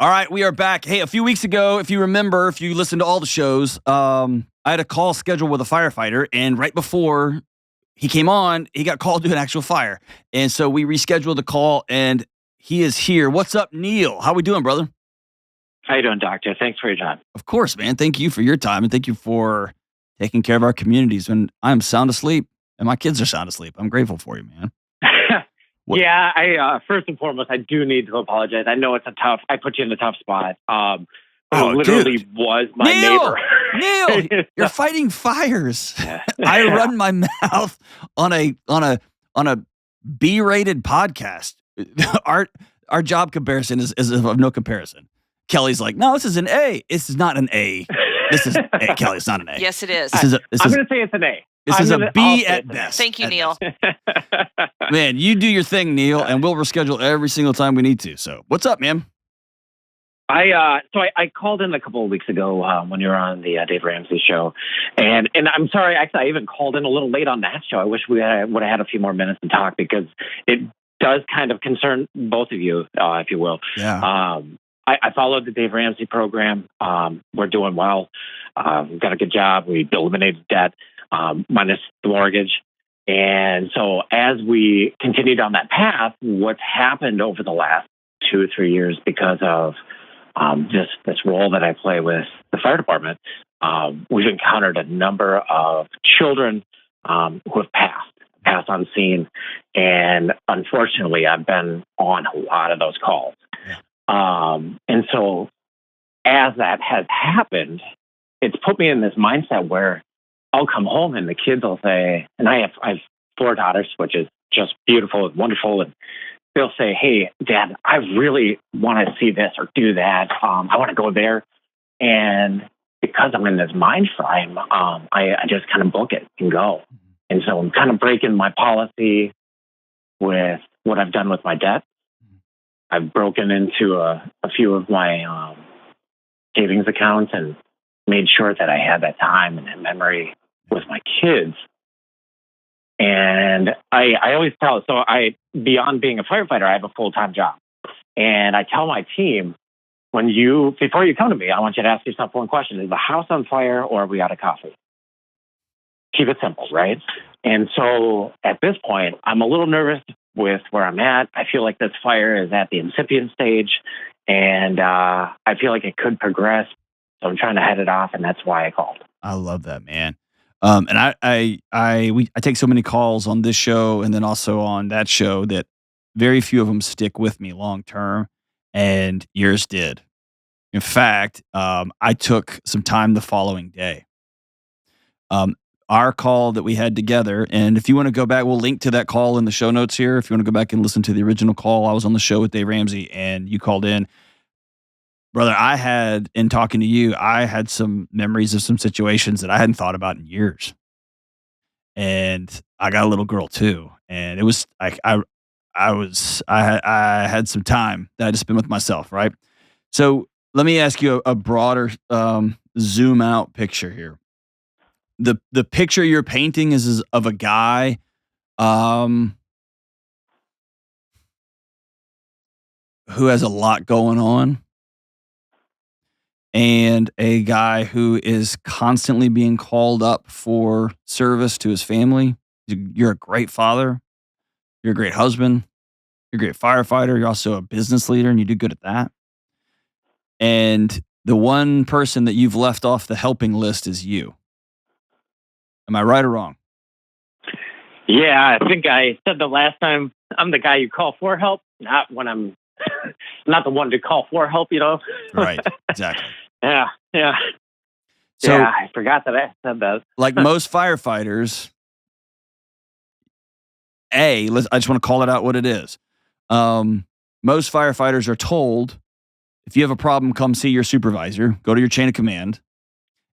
All right, we are back. Hey, a few weeks ago, if you remember, if you listened to all the shows, I had a call scheduled with a firefighter, and right before he came on, he got called to an actual fire. And so we rescheduled the call, and he is here. What's up, Neil? How we doing, brother? How you doing, Doctor? Thanks for your time. Of course, man. Thank you for your time, and thank you for taking care of our communities when I'm sound asleep and my kids are sound asleep. I'm grateful for you, man. What? Yeah, I first and foremost, I do need to apologize. I know I put you in a tough spot. Oh, literally dude. was my Neil! neighbor. Neil, you're fighting fires. I run my mouth on a B-rated podcast. Our job comparison is of no comparison. Kelly's like, no, this is an A. This is not an A. This is A. Kelly, it's not an A. Yes, it is. I'm going to say it's an A. This is a B at best. Thank you, Neil. Man, you do your thing, Neil, and we'll reschedule every single time we need to. So, what's up, man? I called in a couple of weeks ago when you were on the Dave Ramsey show, and I'm sorry. Actually, I even called in a little late on that show. I wish we would have had a few more minutes to talk because it does kind of concern both of you, if you will. Yeah. I followed the Dave Ramsey program. We're doing well. We've got a good job. We eliminated debt, minus the mortgage. And so as we continue down that path, what's happened over the last 2 or 3 years because of this role that I play with the fire department, we've encountered a number of children who have passed on scene. And unfortunately, I've been on a lot of those calls. And so as that has happened, it's put me in this mindset where I'll come home and the kids will say, and I have 4 daughters, which is just beautiful and wonderful. And they'll say, hey, Dad, I really want to see this or do that. I want to go there. And because I'm in this mind frame, I just kind of book it and go. And so I'm kind of breaking my policy with what I've done with my debt. I've broken into a few of my savings accounts and made sure that I had that time and that memory with my kids. And I always tell, beyond being a firefighter, I have a full-time job. And I tell my team, before you come to me, I want you to ask yourself one question. Is the house on fire or are we out of coffee? Keep it simple, right? And so at this point, I'm a little nervous with where I'm at. I feel like this fire is at the incipient stage, and I feel like it could progress. So I'm trying to head it off, and that's why I called. I love that, man. And I take so many calls on this show and then also on that show that very few of them stick with me long term, and yours did. In fact, I took some time the following day. Our call that we had together, and if you want to go back, we'll link to that call in the show notes here. If you want to go back and listen to the original call, I was on the show with Dave Ramsey, and you called in. Brother, in talking to you, I had some memories of some situations that I hadn't thought about in years. And I got a little girl too. And it was like, I had some time that I had to spend with myself, right? So let me ask you a broader zoom out picture here. The picture you're painting is of a guy who has a lot going on, and a guy who is constantly being called up for service to his family. You're a great father. You're a great husband. You're a great firefighter. You're also a business leader, and you do good at that. And the one person that you've left off the helping list is you. Am I right or wrong? Yeah, I think I said the last time, I'm the guy you call for help, not when I'm not the one to call for help, you know? Right, exactly. Yeah. So, yeah, I forgot that I said that. Like most firefighters, I just want to call it out what it is. Most firefighters are told, if you have a problem, come see your supervisor, go to your chain of command.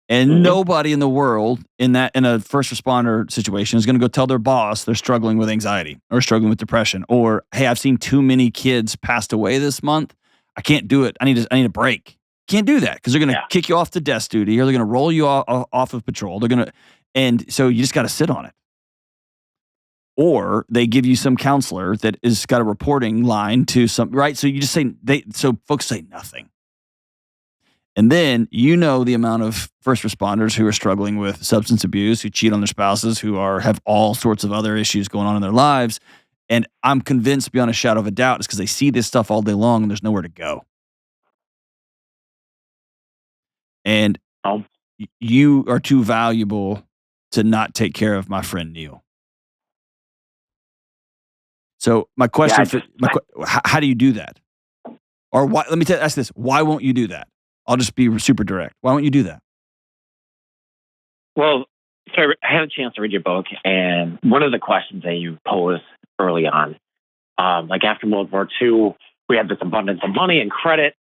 And nobody in the world in a first responder situation is going to go tell their boss they're struggling with anxiety or struggling with depression, or, hey, I've seen too many kids passed away this month. I can't do it. I need a break. Can't do that because they're going to kick you off to desk duty, or they're going to roll you off of patrol. And so you just got to sit on it. Or they give you some counselor that is got a reporting line to some, right? So you just say, so folks say nothing. And then you know the amount of first responders who are struggling with substance abuse, who cheat on their spouses, who have all sorts of other issues going on in their lives. And I'm convinced beyond a shadow of a doubt it's because they see this stuff all day long and there's nowhere to go. And you are too valuable to not take care of my friend Neil. So my question how do you do that? Or why, let me ask this. Why won't you do that? I'll just be super direct. Why won't you do that? Well, so I had a chance to read your book, and one of the questions that you posed early on, like after World War II, we had this abundance of money and credit,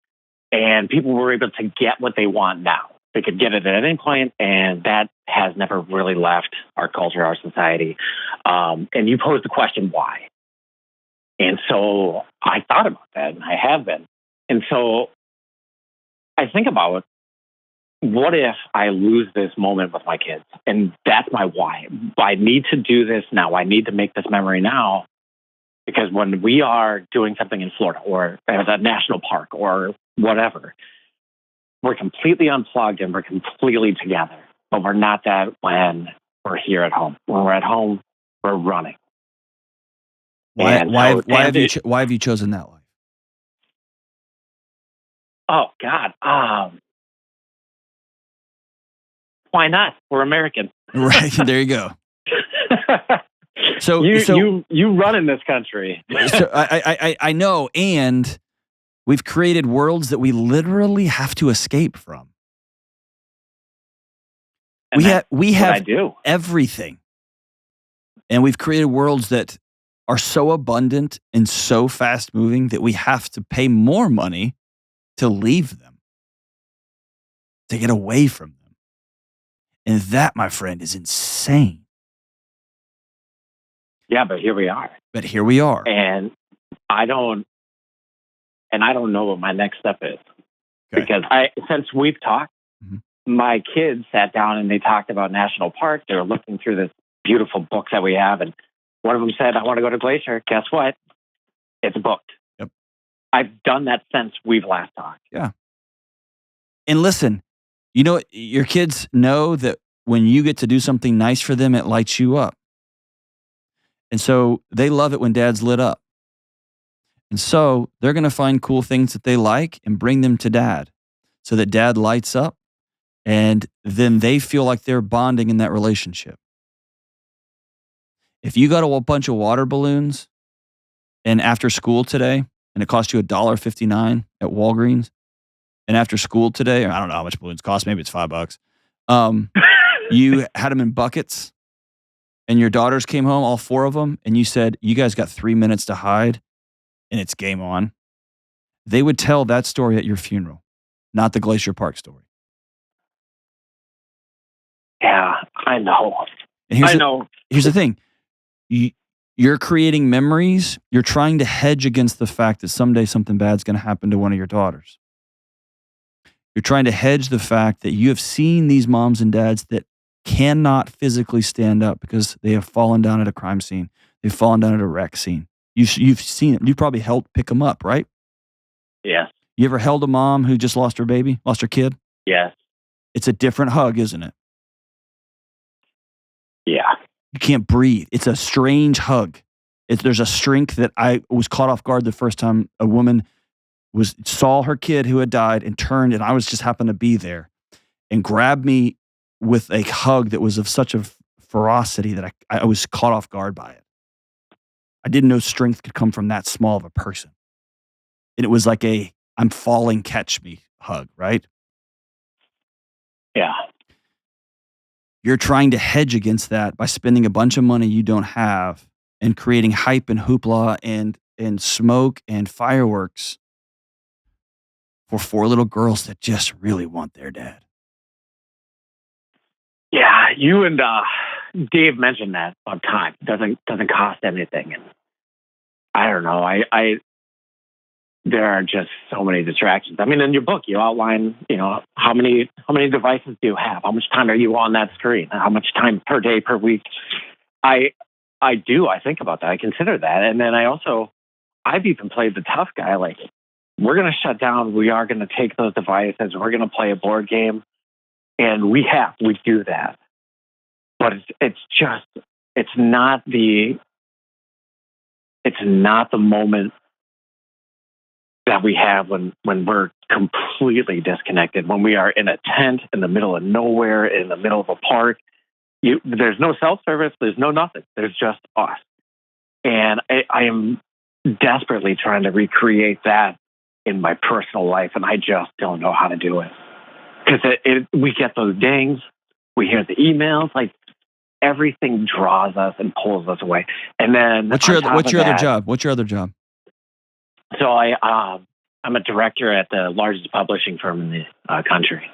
and people were able to get what they want now. They could get it at any point, and that has never really left our culture, our society. And you posed the question, why? And so I thought about that, and I have been. And so I think about, what if I lose this moment with my kids? And that's my why. I need to do this now. I need to make this memory now. Because when we are doing something in Florida or at a national park or whatever, we're completely unplugged and we're completely together. But we're not that when we're here at home. When we're at home, we're running. Why have you chosen that life? Oh, God. Why not? We're American. Right. There you go. So you run in this country. So I know, and we've created worlds that we literally have to escape from. And we have everything, and we've created worlds that are so abundant and so fast moving that we have to pay more money to leave them, to get away from them. And that, my friend, is insane. Yeah, but here we are. And I don't know what my next step is. Okay. Because since we've talked, my kids sat down and they talked about national parks. They were looking through this beautiful book that we have, and one of them said, I want to go to Glacier. Guess what? It's booked. Yep. I've done that since we've last talked. Yeah. And listen, you know, your kids know that when you get to do something nice for them, it lights you up. And so they love it when dad's lit up. And so they're going to find cool things that they like and bring them to dad so that dad lights up, and then they feel like they're bonding in that relationship. If you got a bunch of water balloons and after school today, and it cost you $1.59 at Walgreens, and after school today, or I don't know how much balloons cost, maybe it's $5. You had them in buckets, and your daughters came home, all four of them, and you said, you guys got 3 minutes to hide, and it's game on. They would tell that story at your funeral, not the Glacier Park story. Yeah, I know. And here's the thing. You're creating memories. You're trying to hedge against the fact that someday something bad's going to happen to one of your daughters. You're trying to hedge the fact that you have seen these moms and dads that cannot physically stand up because they have fallen down at a crime scene. They've fallen down at a wreck scene. You've seen it. You probably helped pick them up, right? Yes. You ever held a mom who just lost her baby, lost her kid? Yes. It's a different hug, isn't it? Yeah. You can't breathe. It's a strange hug. There's a strength that I was caught off guard the first time a woman saw her kid who had died and turned, and I was just happened to be there and grabbed me with a hug that was of such a ferocity that I was caught off guard by it. I didn't know strength could come from that small of a person. And it was like I'm falling, catch me hug, right? Yeah. You're trying to hedge against that by spending a bunch of money you don't have and creating hype and hoopla and smoke and fireworks for 4 little girls that just really want their dad. Yeah, you and Dave mentioned that about time. Doesn't cost anything, and I don't know. There are just so many distractions. I mean, in your book, you outline, how many devices do you have? How much time are you on that screen? How much time per day, per week? I think about that. I consider that. And then I've even played the tough guy. Like, we're going to shut down. We are going to take those devices. We're going to play a board game. And we do that. But it's not the moment that we have when we're completely disconnected, when we are in a tent in the middle of nowhere, in the middle of a park. There's no cell service, there's no nothing. There's just us. And I am desperately trying to recreate that in my personal life, and I just don't know how to do it. Because we get those dings, we hear the emails, like everything draws us and pulls us away. And then what's your other job? What's your other job? So I'm a director at the largest publishing firm in the country.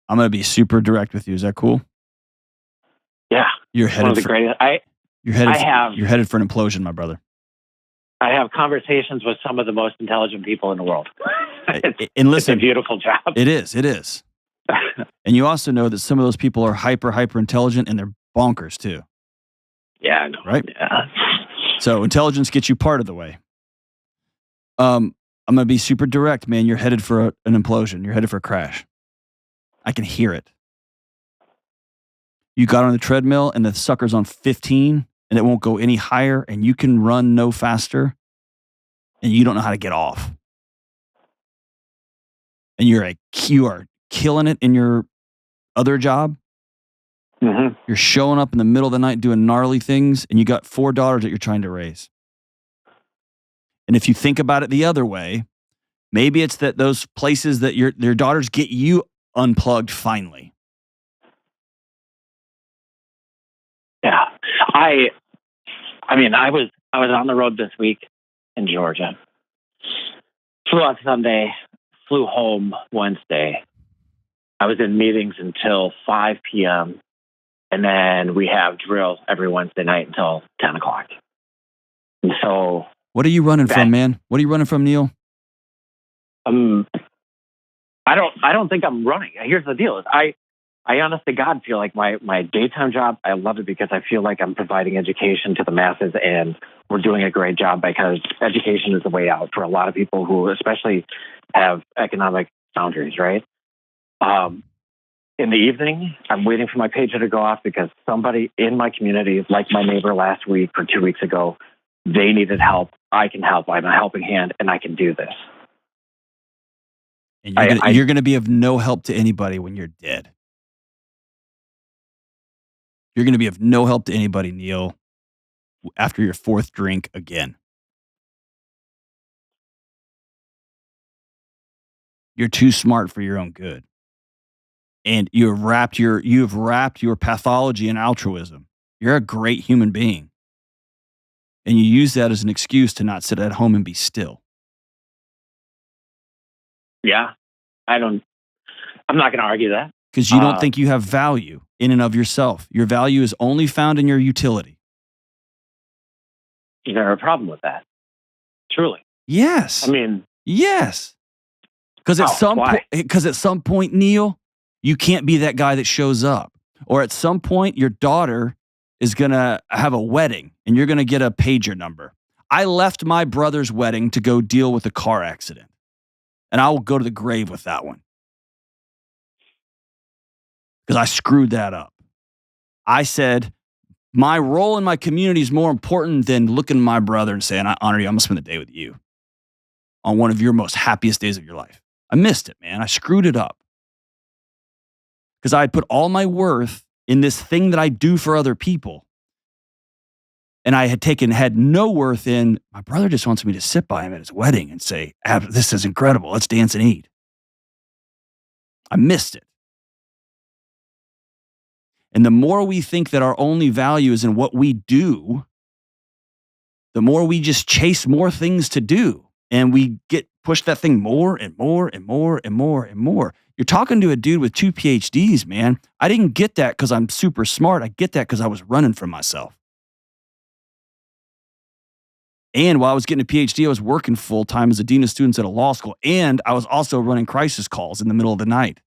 I'm going to be super direct with you. Is that cool? Yeah. You're headed one of the greatest. You're headed for an implosion, my brother. I have conversations with some of the most intelligent people in the world. And listen, it's a beautiful job. It is. And you also know that some of those people are hyper intelligent, and they're bonkers too. Yeah, I know. Right? Yeah. So intelligence gets you part of the way. I'm going to be super direct, man. You're headed for an implosion. You're headed for a crash. I can hear it. You got on the treadmill and the sucker's on 15 and it won't go any higher, and you can run no faster, and you don't know how to get off. And you are killing it in your other job. Mm-hmm. You're showing up in the middle of the night doing gnarly things, and you got 4 daughters that you're trying to raise. And if you think about it the other way, maybe it's that those places that your daughters get you unplugged finally. Yeah. I mean, I was on the road this week in Georgia. Flew out Sunday, flew home Wednesday. I was in meetings until 5 p.m. And then we have drill every Wednesday night until 10 o'clock. And so... What are you running from, man? What are you running from, Neil? I don't think I'm running. Here's the deal. I honest to God feel like my daytime job, I love it because I feel like I'm providing education to the masses, and we're doing a great job because education is the way out for a lot of people who especially have economic boundaries, right? In the evening, I'm waiting for my pager to go off because somebody in my community, like my neighbor last week or 2 weeks ago, they needed help. I can help. I'm a helping hand, and I can do this. And you're going to be of no help to anybody when you're dead. You're going to be of no help to anybody, Neil, after your 4th drink again. You're too smart for your own good. And you have wrapped your pathology in altruism. You're a great human being. And you use that as an excuse to not sit at home and be still. Yeah. I'm not going to argue that. Because you don't think you have value in and of yourself. Your value is only found in your utility. Is there a problem with that? Truly. Yes. I mean... Yes. Because at some point, Neil, you can't be that guy that shows up. Or at some point, your daughter is going to have a wedding, and you're going to get a pager number. I left my brother's wedding to go deal with a car accident. And I will go to the grave with that one. Because I screwed that up. I said, my role in my community is more important than looking at my brother and saying, I honor you, I'm going to spend the day with you on one of your most happiest days of your life. I missed it, man. I screwed it up. Because I had put all my worth in this thing that I do for other people. And I had no worth in, my brother just wants me to sit by him at his wedding and say, this is incredible. Let's dance and eat. I missed it. And the more we think that our only value is in what we do, the more we just chase more things to do. And we push that thing more and more and more and more and more. You're talking to a dude with 2 PhDs, man. I didn't get that because I'm super smart. I get that because I was running from myself. And while I was getting a PhD, I was working full-time as a dean of students at a law school. And I was also running crisis calls in the middle of the night.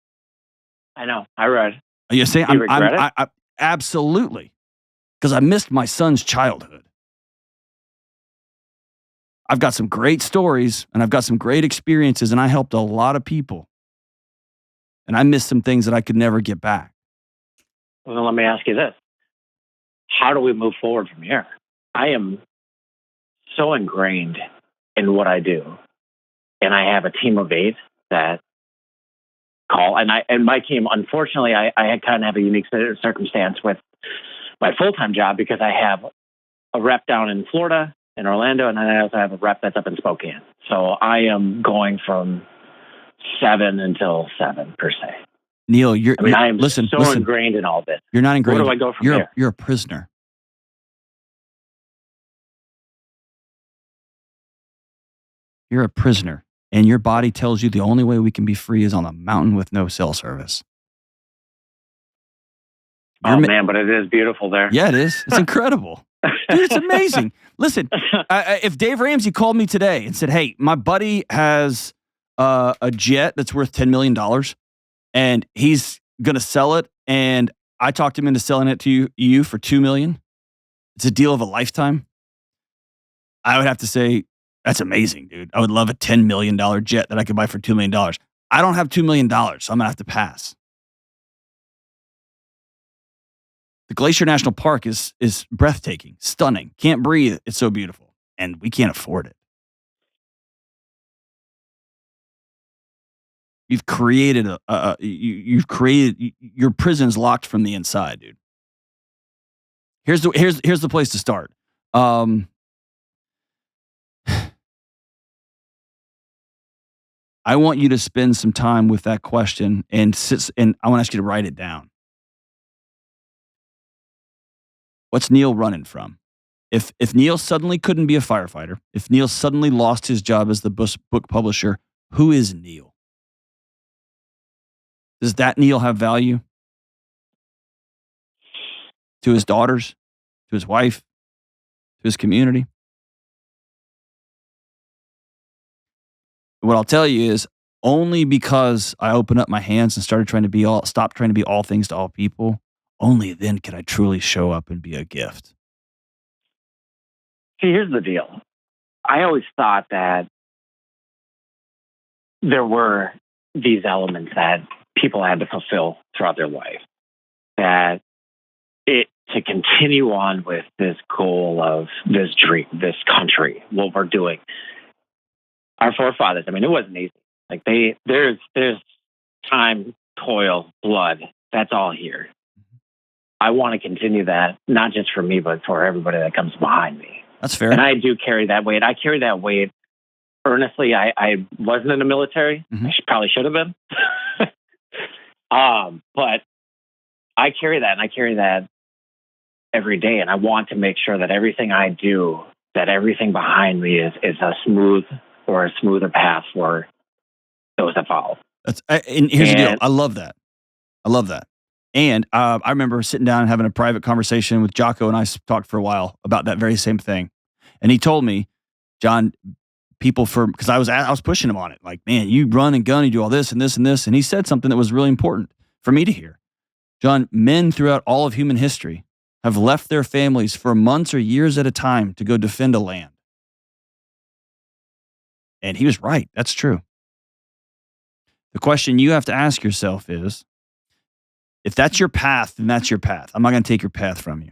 I know. I read. Are you saying? Do you regret it? I absolutely. Because I missed my son's childhood. I've got some great stories and I've got some great experiences and I helped a lot of people. And I missed some things that I could never get back. Well, let me ask you this. How do we move forward from here? I am so ingrained in what I do. And I have a team of 8 that call. And my team, unfortunately, I kind of have a unique circumstance with my full-time job because I have a rep down in Florida, in Orlando, and then I also have a rep that's up in Spokane. So I am going from 7 until 7 per se. Neil, I am listen, ingrained in all this. You're not ingrained. Where do I go from here? You're a prisoner. You're a prisoner, and your body tells you the only way we can be free is on a mountain with no cell service. Man, but it is beautiful there. Yeah, it is. It's incredible. Dude, it's amazing. Listen, if Dave Ramsey called me today and said, hey, my buddy has a jet that's worth $10 million, and he's going to sell it, and I talked him into selling it to you for $2 million, it's a deal of a lifetime, I would have to say, that's amazing, dude. I would love a $10 million jet that I could buy for $2 million. I don't have $2 million, so I'm going to have to pass. The Glacier National Park is breathtaking, stunning. Can't breathe. It's so beautiful, and we can't afford it. You've created your prison's locked from the inside, dude. Here's the place to start. I want you to spend some time with that question and I want to ask you to write it down. What's Neil running from? If Neil suddenly couldn't be a firefighter, if Neil suddenly lost his job as the book publisher, who is Neil? Does that Neil have value? To his daughters, to his wife, to his community? What I'll tell you is only because I opened up my hands and stopped trying to be all things to all people, only then can I truly show up and be a gift. See, here's the deal. I always thought that there were these elements that people had to fulfill throughout their life. That to continue on with this goal of this dream, this country, what we're doing. Our forefathers, it wasn't easy. Like there's time, toil, blood. That's all here. I want to continue that, not just for me, but for everybody that comes behind me. That's fair. And I do carry that weight. I carry that weight earnestly. I wasn't in the military. Mm-hmm. I probably should have been. But I carry that, and I carry that every day. And I want to make sure that everything I do, that everything behind me is a smoother path for those that follow. And here's the deal. I love that. And I remember sitting down and having a private conversation with Jocko, and I talked for a while about that very same thing. And he told me, John, because I was pushing him on it. Like, man, you run and gun, you do all this and this and this. And he said something that was really important for me to hear. John, men throughout all of human history have left their families for months or years at a time to go defend a land. And he was right. That's true. The question you have to ask yourself is, if that's your path, then that's your path. I'm not going to take your path from you.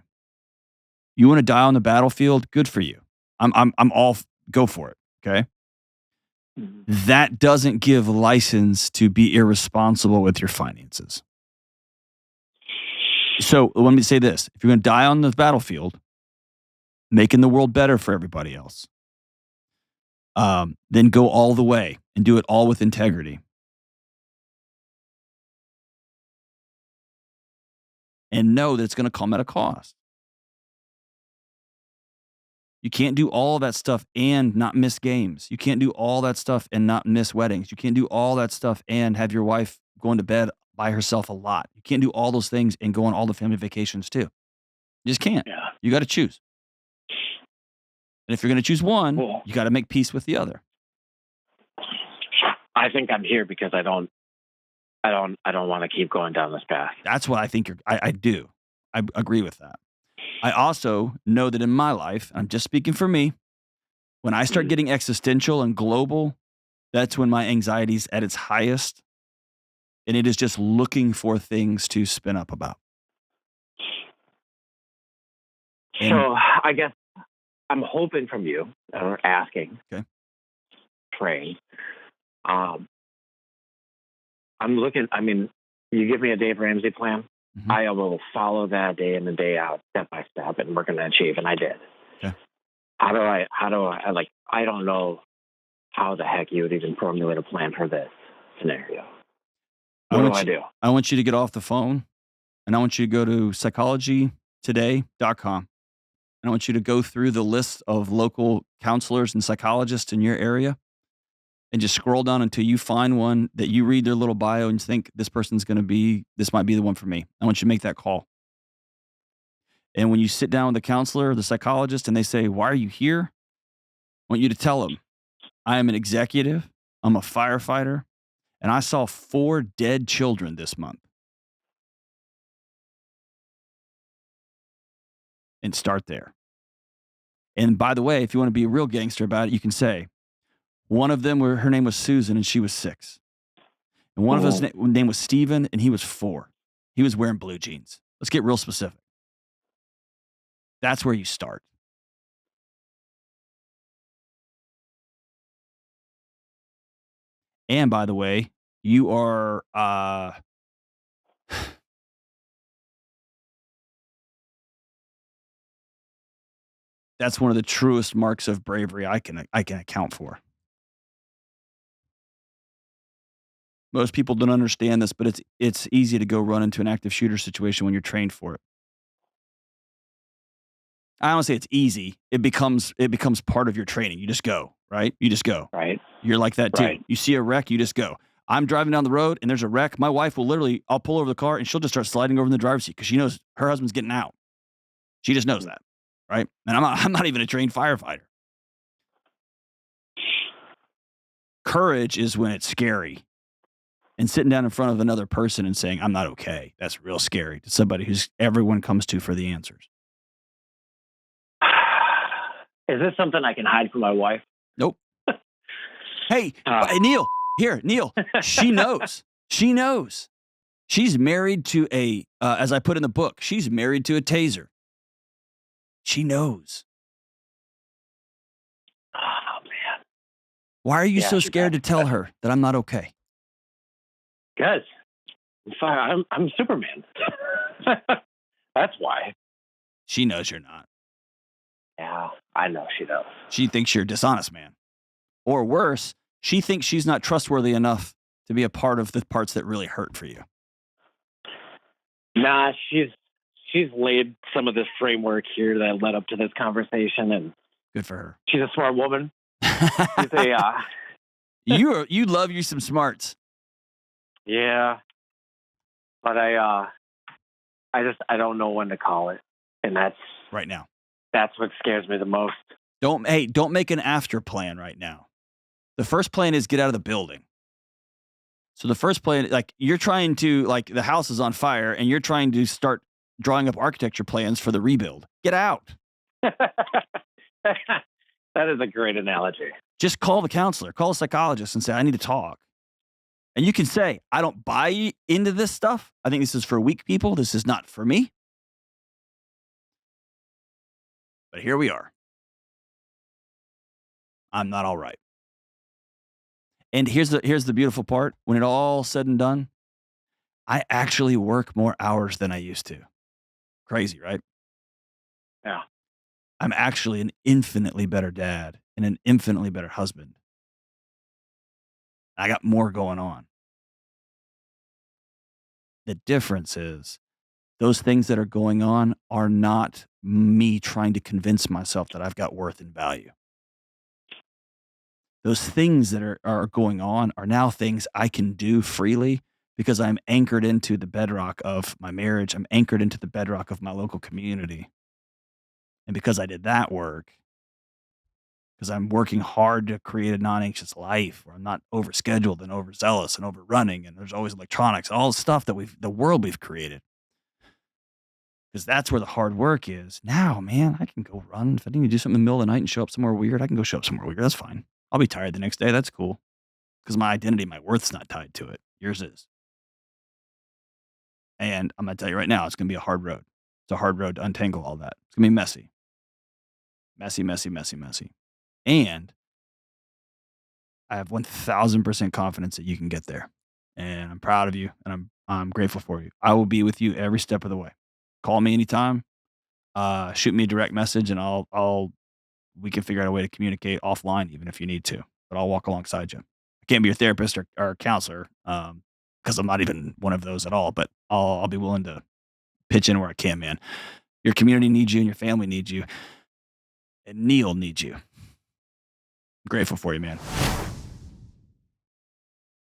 You want to die on the battlefield? Good for you. I'm all go for it. Okay. That doesn't give license to be irresponsible with your finances. So let me say this. If you're going to die on the battlefield, making the world better for everybody else, then go all the way and do it all with integrity. And know that it's going to come at a cost. You can't do all that stuff and not miss games. You can't do all that stuff and not miss weddings. You can't do all that stuff and have your wife going to bed by herself a lot. You can't do all those things and go on all the family vacations too. You just can't. Yeah. You got to choose. And if you're going to choose one, you got to make peace with the other. I think I'm here because I don't want to keep going down this path. That's what I think I do. I agree with that. I also know that in my life, I'm just speaking for me, When I start getting existential and global, that's when my anxiety's at its highest, and it is just looking for things to spin up about. And So I guess I'm hoping from you, or asking, Okay. praying. Um, I'm looking. I mean, you give me a Dave Ramsey plan. Mhm. I will follow that day in and day out, step by step, and we're going to achieve. And I did. Okay. How do I like? I don't know how the heck you would even formulate a plan for this scenario. What do I do? I want you to get off the phone, and I want you to go to psychologytoday.com. And I want you to go through the list of local counselors and psychologists in your area and just scroll down until you find one that you read their little bio and think this might be the one for me. I want you to make that call. And when you sit down with the counselor or the psychologist and they say, "Why are you here?" I want you to tell them, "I am an executive, I'm a firefighter, and I saw 4 dead children this month." And start there. And by the way, if you want to be a real gangster about it, you can say, one of them, her name was Susan, and she was 6. And one of his name was Steven, and he was 4. He was wearing blue jeans. Let's get real specific. That's where you start. And by the way, you are that's one of the truest marks of bravery I can account for. Most people don't understand this, but it's easy to go run into an active shooter situation when you're trained for it. I don't say it's easy. It becomes part of your training. You just go, right? You just go. Right. You're like that too. Right. You see a wreck, you just go. I'm driving down the road and there's a wreck. My wife I'll pull over the car and she'll just start sliding over in the driver's seat because she knows her husband's getting out. She just knows that, right? And I'm not even a trained firefighter. Courage is when it's scary. And sitting down in front of another person and saying, "I'm not okay." That's real scary to somebody who's everyone comes to for the answers. Is this something I can hide from my wife? Nope. Hey, Neil, she knows. She knows. She's married to as I put in the book, she's married to a taser. She knows. Oh, man. Why are you so scared to tell her that I'm not okay? Because I'm Superman. That's why. She knows you're not. Yeah, I know she does. She thinks you're a dishonest man. Or worse, she thinks she's not trustworthy enough to be a part of the parts that really hurt for you. Nah, she's laid some of this framework here that led up to this conversation, and good for her. She's a smart woman. She's you love you some smarts. Yeah, but I don't know when to call it, and that's right now. That's what scares me the most. Don't make an after plan right now. The first plan is get out of the building. So the first plan, like you're trying to, like the house is on fire and you're trying to start drawing up architecture plans for the rebuild. Get out. That is a great analogy. Just call the counselor, call a psychologist and say, "I need to talk." And you can say, "I don't buy into this stuff. I think this is for weak people. This is not for me." But here we are. I'm not all right. And here's the beautiful part. When it all said and done, I actually work more hours than I used to. Crazy, right? Yeah. I'm actually an infinitely better dad and an infinitely better husband. I got more going on. The difference is those things that are going on are not me trying to convince myself that I've got worth and value. Those things that are going on are now things I can do freely because I'm anchored into the bedrock of my marriage. I'm anchored into the bedrock of my local community. And because I did that work, because I'm working hard to create a non-anxious life where I'm not overscheduled and overzealous and overrunning, and there's always electronics, all the stuff that the world we've created. because that's where the hard work is. Now, man, I can go run. If I need to do something in the middle of the night and show up somewhere weird, I can go show up somewhere weird. That's fine. I'll be tired the next day. That's cool because my identity, my worth's not tied to it. Yours is. And I'm going to tell you right now, it's going to be a hard road. It's a hard road to untangle all that. It's going to be messy. Messy, messy, messy, messy. And I have 1000% confidence that you can get there. And I'm proud of you and I'm grateful for you. I will be with you every step of the way. Call me anytime. Shoot me a direct message and we can figure out a way to communicate offline even if you need to. But I'll walk alongside you. I can't be your therapist or counselor because I'm not even one of those at all, but I'll be willing to pitch in where I can, man. Your community needs you and your family needs you. And Neil needs you. I'm grateful for you, man.